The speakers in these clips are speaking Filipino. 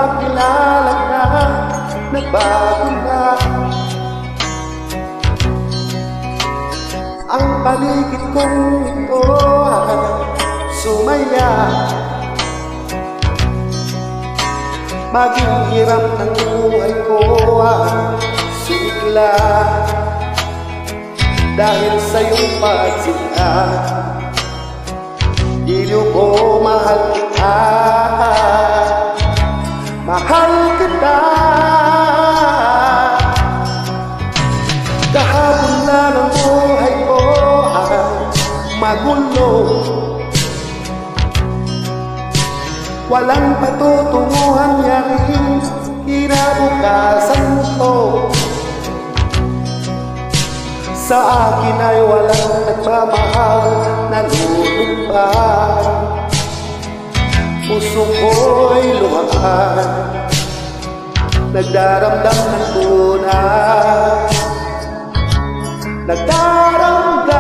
makilala na nagbago na ang paligid kong ito ay sumaya. Maging hirap ng buhay ko ay sumigla dahil sa iyong pagsinta. Giliw ko, mahal kita, mahal kita. Kahapon na ng buhay ko ay magulo, walang patutunguhan yaring kinabukasan to. Sa akin ay walang nagmamahal na lulumbay. Puso ko'y luhaan, nagdaramdam ng tunay, nagdaramdam.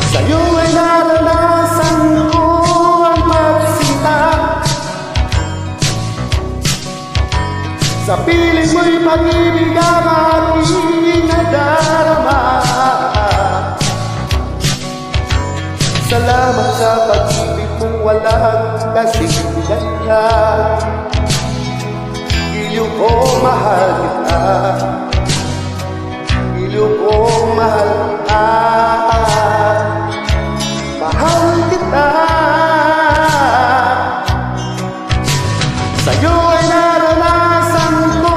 Sa'yo ay naranasan ko ang magsinta, sa piling mo'y pag-ibig ang aking nadarama. Salamat sa pag-ibig mong walang kasing ganda. Giliw ko, mahal kita, giliw ko, mahal kita, mahal kita. Sa'yo ay naranasan ko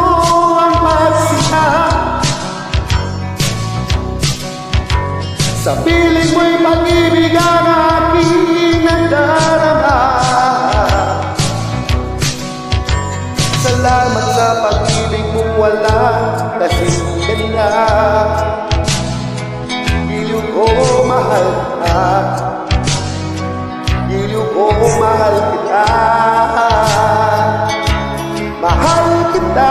ang pagsinta, sa piling mo'y pag-ibig ang aking nadarama. Salamat sa pag-ibig mong walang kasing ganda. Giliw ko, mahal kita, giliw ko, mahal kita, mahal kita.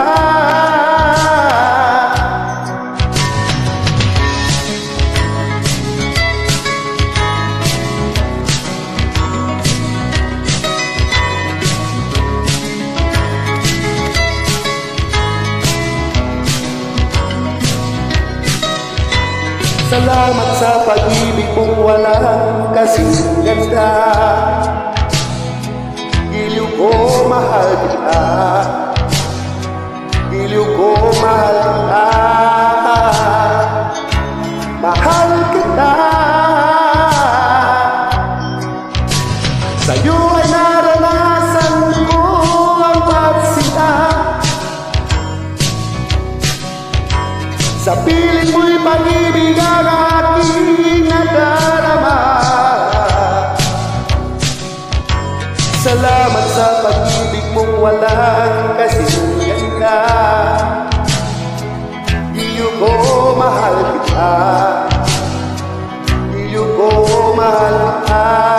Salamat sa pag-ibig mong walang kasing ganda. Giliw ko, mahal kita, giliw ko, mahal kita, mahal kita. Sa'yo ay naranasan ko ang pagsinta, sa piling mo'y pag-ibig ang aking nadarama. Salamat sa pag-ibig mong walang kasing ganda. Giliw ko, mahal kita, giliw ko, mahal kita.